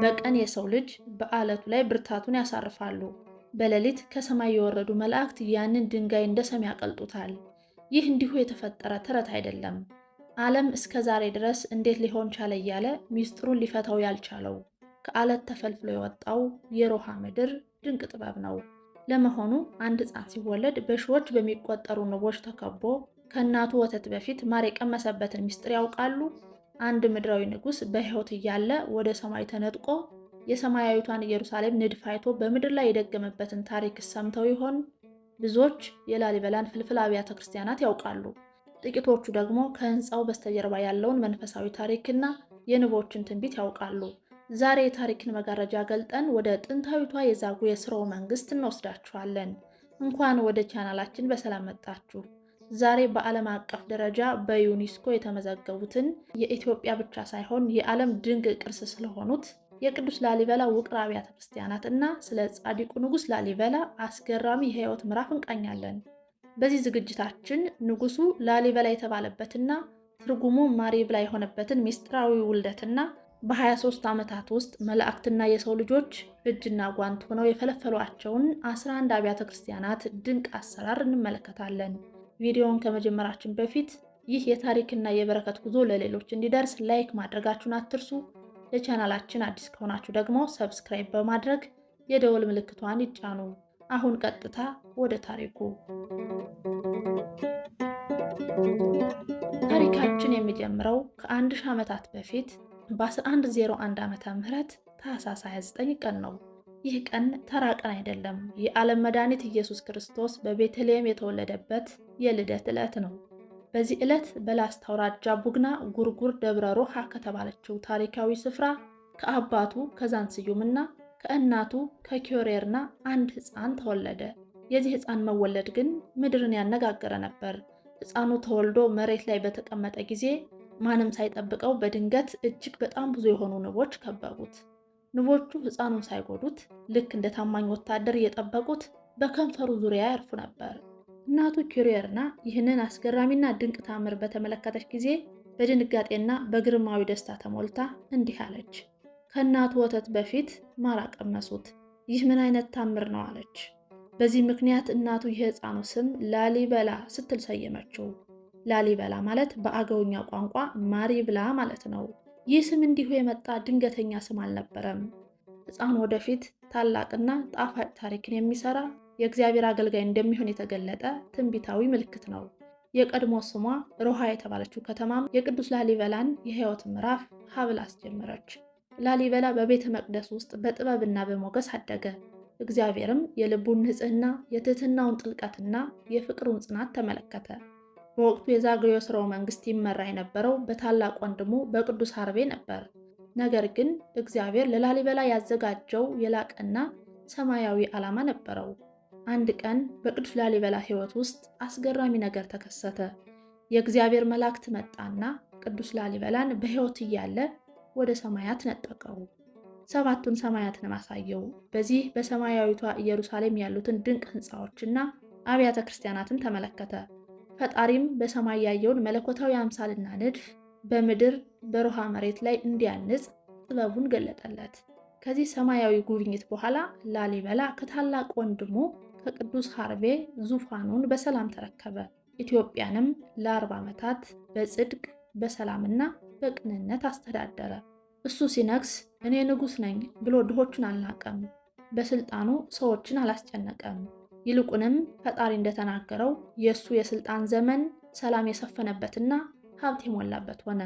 በቀን የሰው ልጅ በአለቱ ላይ ብርታቱን ያሳርፋሉ። በሌሊት ከሰማይ የወረዱ መላእክት ያንን ድንጋይ እንደ ሰም ያቀልጡታል። ይህ እንዲሁ የተፈጠረ ተረት አይደለም። ዓለም እስከ ዛሬ ድረስ እንዴት ሊሆን ቻለ እያለ ሚስጥሩን ሊፈታው ያልቻለው ከአለት ተፈልፍሎ የወጣው የሮሃ ምድር ድንቅ ጥበብ ነው። ለመሆኑ አንድ ሕፃን ሲወለድ በሺዎች በሚቆጠሩ ንቦች ተከቦ ከእናቱ ወተት በፊት ማር የቀመሰበትን ሚስጥር ያውቃሉ? አንድ ምድራዊ ንጉሥ በሕይወት እያለ ወደ ሰማይ ተነጥቆ የሰማያዊቷን ኢየሩሳሌም ንድፍ አይቶ በምድር ላይ የደገመበትን ታሪክ ሰምተው ይሆን? ብዙዎች የላሊበላን ፍልፍል አብያተ ክርስቲያናት ያውቃሉ። ጥቂቶቹ ደግሞ ከህንፃው በስተጀርባ ያለውን መንፈሳዊ ታሪክና የንቦችን ትንቢት ያውቃሉ። ዛሬ የታሪክን መጋረጃ ገልጠን ወደ ጥንታዊቷ የዛጉዌ ሥርወ መንግስት እንወስዳችኋለን። እንኳን ወደ ቻናላችን በሰላም መጣችሁ። ዛሬ በዓለም አቀፍ ደረጃ በዩኒስኮ የተመዘገቡትን የኢትዮጵያ ብቻ ሳይሆን የዓለም ድንቅ ቅርስ ስለሆኑት የቅዱስ ላሊበላ ውቅር አብያተ ክርስቲያናት እና ስለ ጻድቁ ንጉሥ ላሊበላ አስገራሚ የህይወት ምዕራፍ እንቃኛለን። በዚህ ዝግጅታችን ንጉሱ ላሊበላ የተባለበትና ትርጉሙ ማሪብላ የሆነበትን ሚስጥራዊ ውልደትና በ23 ዓመታት ውስጥ መላእክትና የሰው ልጆች እጅና ጓንት ሆነው የፈለፈሏቸውን 11 አብያተ ክርስቲያናት ድንቅ አሰራር እንመለከታለን። ቪዲዮውን ከመጀመራችን በፊት ይህ የታሪክና የበረከት ጉዞ ለሌሎች እንዲደርስ ላይክ ማድረጋችሁን አትርሱ። ለቻናላችን አዲስ ከሆናችሁ ደግሞ ሰብስክራይብ በማድረግ የደወል ምልክቷን ይጫኑ። አሁን ቀጥታ ወደ ታሪኩ። ታሪካችን የሚጀምረው ከ1000 ዓመታት በፊት በ1101 ዓመተ ምህረት ታኅሳስ 29 ቀን ነው። ይህ ቀን ተራ ቀን አይደለም። የዓለም መድኃኒት ኢየሱስ ክርስቶስ በቤተልሔም የተወለደበት የልደት ዕለት ነው። በዚህ ዕለት በላስታ አውራጃ ቡግና ጉርጉር ደብረ ሮሃ ከተባለችው ታሪካዊ ስፍራ ከአባቱ ከዛንስዩምና ከእናቱ ከኪዮሬርና አንድ ሕፃን ተወለደ። የዚህ ሕፃን መወለድ ግን ምድርን ያነጋገረ ነበር። ሕፃኑ ተወልዶ መሬት ላይ በተቀመጠ ጊዜ ማንም ሳይጠብቀው በድንገት እጅግ በጣም ብዙ የሆኑ ንቦች ከበቡት። ንቦቹ ሕፃኑን ሳይጎዱት ልክ እንደ ታማኝ ወታደር እየጠበቁት በከንፈሩ ዙሪያ ያርፉ ነበር። እናቱ ኪዮሬርና ይህንን አስገራሚና ድንቅ ታምር በተመለከተች ጊዜ በድንጋጤና በግርማዊ ደስታ ተሞልታ እንዲህ አለች። ከእናቱ ወተት በፊት ማር አቀመሱት። ይህ ምን አይነት ታምር ነው አለች። በዚህ ምክንያት እናቱ የሕፃኑ ስም ላሊበላ ስትል ሰየመችው። ላሊበላ ማለት በአገውኛ ቋንቋ ማሪብላ ማለት ነው። ይህ ስም እንዲሁ የመጣ ድንገተኛ ስም አልነበረም። ሕፃኑ ወደፊት ታላቅና ጣፋጭ ታሪክን የሚሰራ የእግዚአብሔር አገልጋይ እንደሚሆን የተገለጠ ትንቢታዊ ምልክት ነው። የቀድሞ ስሟ ሮሃ የተባለችው ከተማም የቅዱስ ላሊበላን የሕይወት ምዕራፍ ሀብል አስጀመረች። ላሊበላ በቤተ መቅደስ ውስጥ በጥበብና በሞገስ አደገ። እግዚአብሔርም የልቡን ንጽሕና፣ የትህትናውን ጥልቀትና የፍቅሩን ጽናት ተመለከተ። በወቅቱ የዛጉዌ ሥርወ መንግስት ይመራ የነበረው በታላቅ ወንድሙ በቅዱስ ሀርቤ ነበር። ነገር ግን እግዚአብሔር ለላሊበላ ያዘጋጀው የላቀና ሰማያዊ ዓላማ ነበረው። አንድ ቀን በቅዱስ ላሊበላ ሕይወት ውስጥ አስገራሚ ነገር ተከሰተ። የእግዚአብሔር መላእክት መጣና ቅዱስ ላሊበላን በሕይወት እያለ ወደ ሰማያት ነጠቀው። 7ቱን ሰማያትን አሳየው። በዚህ በሰማያዊቷ ኢየሩሳሌም ያሉትን ድንቅ ሕንፃዎችና አብያተ ክርስቲያናትን ተመለከተ። ፈጣሪም በሰማይ ያየውን መለኮታዊ አምሳልና ንድፍ በምድር በሮሃ መሬት ላይ እንዲያንጽ ጥበቡን ገለጠለት። ከዚህ ሰማያዊ ጉብኝት በኋላ ላሊበላ ከታላቅ ወንድሙ ከቅዱስ ሀርቤ ዙፋኑን በሰላም ተረከበ። ኢትዮጵያንም ለ40 ዓመታት በጽድቅ በሰላምና በቅንነት አስተዳደረ። እሱ ሲነግስ እኔ ንጉሥ ነኝ ብሎ ድሆችን አልናቀም። በስልጣኑ ሰዎችን አላስጨነቀም። ይልቁንም ፈጣሪ እንደተናገረው የእሱ የስልጣን ዘመን ሰላም የሰፈነበትና ሀብት የሞላበት ሆነ።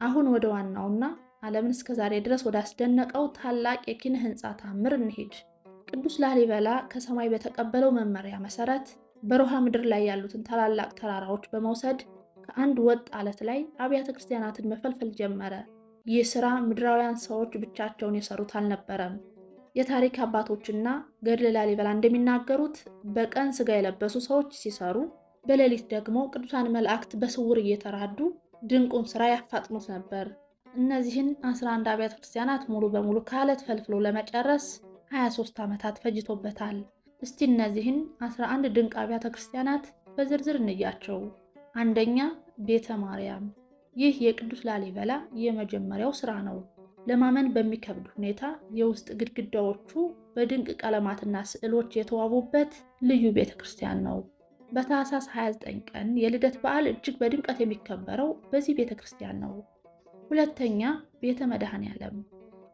አሁን ወደ ዋናውና ዓለምን እስከዛሬ ድረስ ወዳስደነቀው ታላቅ የኪነ ሕንፃ ታምር እንሂድ። ቅዱስ ላሊበላ ከሰማይ በተቀበለው መመሪያ መሰረት በሮሃ ምድር ላይ ያሉትን ታላላቅ ተራራዎች በመውሰድ ከአንድ ወጥ አለት ላይ አብያተ ክርስቲያናትን መፈልፈል ጀመረ። ይህ ሥራ ምድራውያን ሰዎች ብቻቸውን የሰሩት አልነበረም። የታሪክ አባቶችና ገድለ ላሊበላ እንደሚናገሩት በቀን ሥጋ የለበሱ ሰዎች ሲሰሩ፣ በሌሊት ደግሞ ቅዱሳን መላእክት በስውር እየተራዱ ድንቁን ሥራ ያፋጥኑት ነበር። እነዚህን 11 አብያተ ክርስቲያናት ሙሉ በሙሉ ከአለት ፈልፍሎ ለመጨረስ 23 ዓመታት ፈጅቶበታል። እስቲ እነዚህን 11 ድንቅ አብያተ ክርስቲያናት በዝርዝር እንያቸው። አንደኛ ቤተ ማርያም። ይህ የቅዱስ ላሊበላ የመጀመሪያው ስራ ነው። ለማመን በሚከብድ ሁኔታ የውስጥ ግድግዳዎቹ በድንቅ ቀለማትና ስዕሎች የተዋቡበት ልዩ ቤተ ክርስቲያን ነው። በታኅሳስ 29 ቀን የልደት በዓል እጅግ በድምቀት የሚከበረው በዚህ ቤተ ክርስቲያን ነው። ሁለተኛ፣ ቤተ መድኃኔዓለም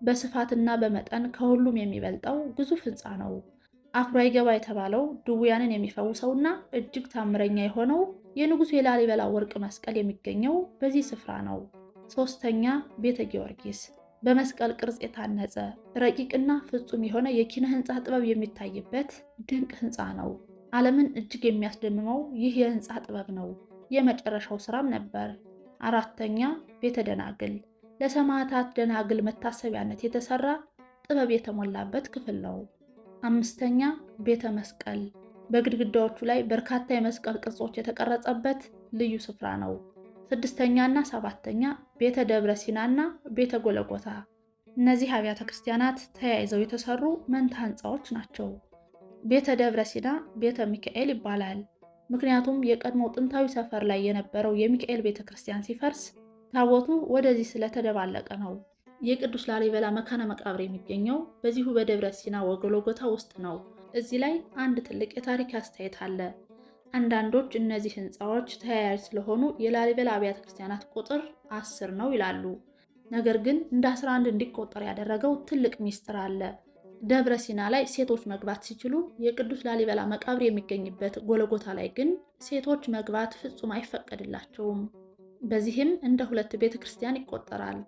በስፋትና በመጠን ከሁሉም የሚበልጠው ግዙፍ ሕንፃ ነው። አፍሮ አይገባ የተባለው ድውያንን የሚፈውሰውና እጅግ ታምረኛ የሆነው የንጉሡ የላሊበላ ወርቅ መስቀል የሚገኘው በዚህ ስፍራ ነው። ሶስተኛ፣ ቤተ ጊዮርጊስ በመስቀል ቅርጽ የታነጸ ረቂቅና ፍጹም የሆነ የኪነ ህንፃ ጥበብ የሚታይበት ድንቅ ህንፃ ነው። ዓለምን እጅግ የሚያስደምመው ይህ የህንፃ ጥበብ ነው። የመጨረሻው ስራም ነበር። አራተኛ፣ ቤተ ደናግል ለሰማዕታት ደናግል መታሰቢያነት የተሰራ ጥበብ የተሞላበት ክፍል ነው። አምስተኛ፣ ቤተ መስቀል በግድግዳዎቹ ላይ በርካታ የመስቀል ቅርጾች የተቀረጸበት ልዩ ስፍራ ነው። ስድስተኛና ሰባተኛ፣ ቤተ ደብረ ሲናና ቤተ ጎለጎታ። እነዚህ አብያተ ክርስቲያናት ተያይዘው የተሰሩ መንታ ህንፃዎች ናቸው። ቤተ ደብረ ሲና ቤተ ሚካኤል ይባላል። ምክንያቱም የቀድሞው ጥንታዊ ሰፈር ላይ የነበረው የሚካኤል ቤተ ክርስቲያን ሲፈርስ ታቦቱ ወደዚህ ስለተደባለቀ ነው። የቅዱስ ላሊበላ መካነ መቃብር የሚገኘው በዚሁ በደብረ ሲና ወጎልጎታ ውስጥ ነው። እዚህ ላይ አንድ ትልቅ የታሪክ አስተያየት አለ። አንዳንዶች እነዚህ ህንፃዎች ተያያዥ ስለሆኑ የላሊበላ አብያተ ክርስቲያናት ቁጥር 10 ነው ይላሉ። ነገር ግን እንደ 11 እንዲቆጠር ያደረገው ትልቅ ሚስጥር አለ። ደብረ ሲና ላይ ሴቶች መግባት ሲችሉ፣ የቅዱስ ላሊበላ መቃብር የሚገኝበት ጎለጎታ ላይ ግን ሴቶች መግባት ፍጹም አይፈቀድላቸውም። በዚህም እንደ ሁለት ቤተ ክርስቲያን ይቆጠራል።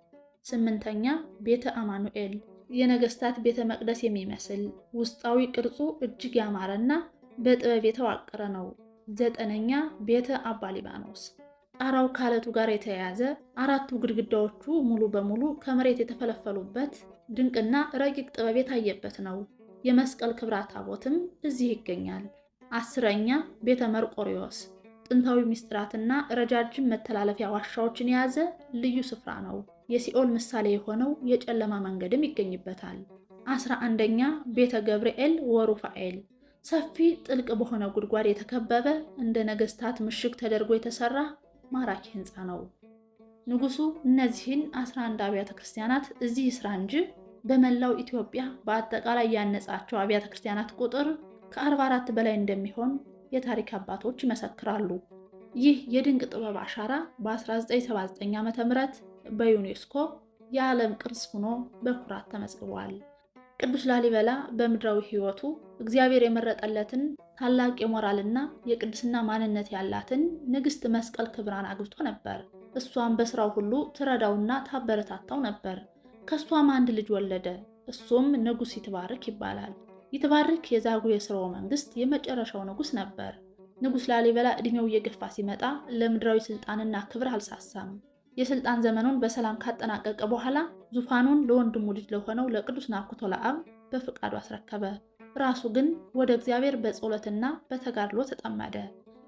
ስምንተኛ፣ ቤተ አማኑኤል የነገስታት ቤተ መቅደስ የሚመስል ውስጣዊ ቅርጹ እጅግ ያማረና በጥበብ የተዋቀረ ነው። ዘጠነኛ፣ ቤተ አባ ሊባኖስ ጣራው ከአለቱ ጋር የተያያዘ አራቱ ግድግዳዎቹ ሙሉ በሙሉ ከመሬት የተፈለፈሉበት ድንቅና ረቂቅ ጥበብ የታየበት ነው። የመስቀል ክብረ ታቦትም እዚህ ይገኛል። አስረኛ፣ ቤተ መርቆሪዎስ ጥንታዊ ምስጢራትና ረጃጅም መተላለፊያ ዋሻዎችን የያዘ ልዩ ስፍራ ነው። የሲኦል ምሳሌ የሆነው የጨለማ መንገድም ይገኝበታል። 11ኛ፣ ቤተ ገብርኤል ወሩፋኤል ሰፊ ጥልቅ በሆነ ጉድጓድ የተከበበ እንደ ነገስታት ምሽግ ተደርጎ የተሰራ ማራኪ ህንፃ ነው። ንጉሱ እነዚህን 11 አብያተ ክርስቲያናት እዚህ ይስራ እንጂ በመላው ኢትዮጵያ በአጠቃላይ ያነጻቸው አብያተ ክርስቲያናት ቁጥር ከ44 በላይ እንደሚሆን የታሪክ አባቶች ይመሰክራሉ። ይህ የድንቅ ጥበብ አሻራ በ1979 ዓ.ም በዩኔስኮ የዓለም ቅርስ ሆኖ በኩራት ተመዝግቧል። ቅዱስ ላሊበላ በምድራዊ ሕይወቱ እግዚአብሔር የመረጠለትን ታላቅ የሞራልና የቅድስና ማንነት ያላትን ንግሥት መስቀል ክብራን አግብቶ ነበር። እሷም በስራው ሁሉ ትረዳውና ታበረታታው ነበር። ከሷም አንድ ልጅ ወለደ። እሱም ንጉሥ ይትባረክ ይባላል። ይትባረክ የዛጉዌ ሥርወ መንግስት የመጨረሻው ንጉሥ ነበር። ንጉሥ ላሊበላ ዕድሜው እየገፋ ሲመጣ ለምድራዊ ስልጣንና ክብር አልሳሳም። የስልጣን ዘመኑን በሰላም ካጠናቀቀ በኋላ ዙፋኑን ለወንድሙ ልጅ ለሆነው ለቅዱስ ናኩቶ ለአብ በፍቃዱ አስረከበ። ራሱ ግን ወደ እግዚአብሔር በጸሎትና በተጋድሎ ተጠመደ።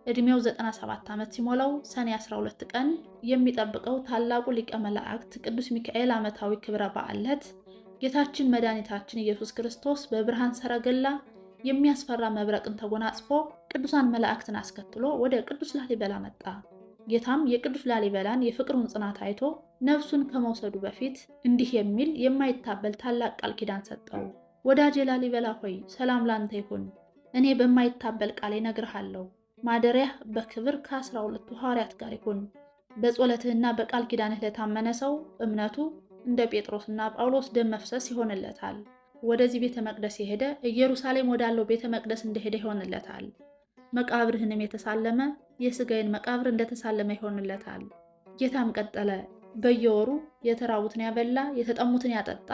ዕድሜው 97 ዓመት ሲሞላው ሰኔ 12 ቀን የሚጠብቀው ታላቁ ሊቀ መላእክት ቅዱስ ሚካኤል ዓመታዊ ክብረ በዓል ዕለት ጌታችን መድኃኒታችን ኢየሱስ ክርስቶስ በብርሃን ሰረገላ የሚያስፈራ መብረቅን ተጎናጽፎ ቅዱሳን መላእክትን አስከትሎ ወደ ቅዱስ ላሊበላ መጣ። ጌታም የቅዱስ ላሊበላን የፍቅሩን ጽናት አይቶ ነፍሱን ከመውሰዱ በፊት እንዲህ የሚል የማይታበል ታላቅ ቃል ኪዳን ሰጠው። ወዳጄ ላሊበላ ሆይ ሰላም ላንተ ይሁን። እኔ በማይታበል ቃል እነግርሃለሁ። ማደሪያህ በክብር ከ12ቱ ሐዋርያት ጋር ይሁን። በጸሎትህና በቃል ኪዳንህ ለታመነ ሰው እምነቱ እንደ ጴጥሮስና ጳውሎስ ደም መፍሰስ ይሆንለታል። ወደዚህ ቤተ መቅደስ የሄደ ኢየሩሳሌም ወዳለው ቤተ መቅደስ እንደሄደ ይሆንለታል። መቃብርህንም የተሳለመ የሥጋዬን መቃብር እንደተሳለመ ይሆንለታል። ጌታም ቀጠለ፣ በየወሩ የተራቡትን ያበላ የተጠሙትን ያጠጣ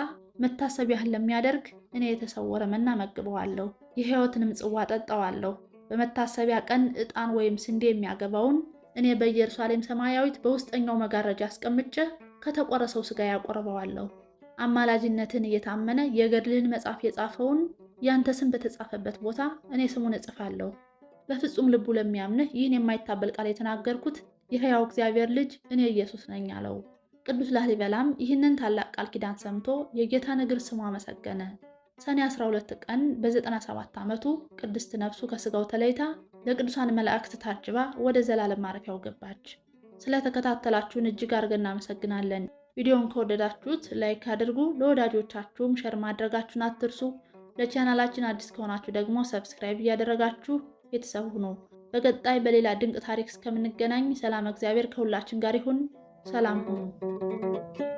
መታሰቢያህን ለሚያደርግ እኔ የተሰወረ መና መግበዋለሁ፣ የሕይወትንም ጽዋ ጠጣዋለሁ። በመታሰቢያ ቀን ዕጣን ወይም ስንዴ የሚያገባውን እኔ በኢየሩሳሌም ሰማያዊት በውስጠኛው መጋረጃ አስቀምጬ ከተቆረሰው ሥጋ ያቆርበዋለሁ። አማላጅነትን እየታመነ የገድልህን መጽሐፍ የጻፈውን ያንተ ስም በተጻፈበት ቦታ እኔ ስሙን እጽፋለሁ። በፍጹም ልቡ ለሚያምንህ ይህን የማይታበል ቃል የተናገርኩት የሕያው እግዚአብሔር ልጅ እኔ ኢየሱስ ነኝ አለው። ቅዱስ ላሊበላም ይህንን ታላቅ ቃል ኪዳን ሰምቶ የጌታን እግር ስሞ አመሰገነ። ሰኔ 12 ቀን በ97 ዓመቱ ቅድስት ነፍሱ ከሥጋው ተለይታ ለቅዱሳን መላእክት ታጅባ ወደ ዘላለም ማረፊያው ገባች። ስለተከታተላችሁን እጅግ አድርገን እናመሰግናለን። ቪዲዮውን ከወደዳችሁት ላይክ አድርጉ፣ ለወዳጆቻችሁም ሸር ማድረጋችሁን አትርሱ። ለቻናላችን አዲስ ከሆናችሁ ደግሞ ሰብስክራይብ እያደረጋችሁ ቤተሰብ ሁኑ። በቀጣይ በሌላ ድንቅ ታሪክ እስከምንገናኝ ሰላም እግዚአብሔር ከሁላችን ጋር ይሁን። ሰላም ሁኑ።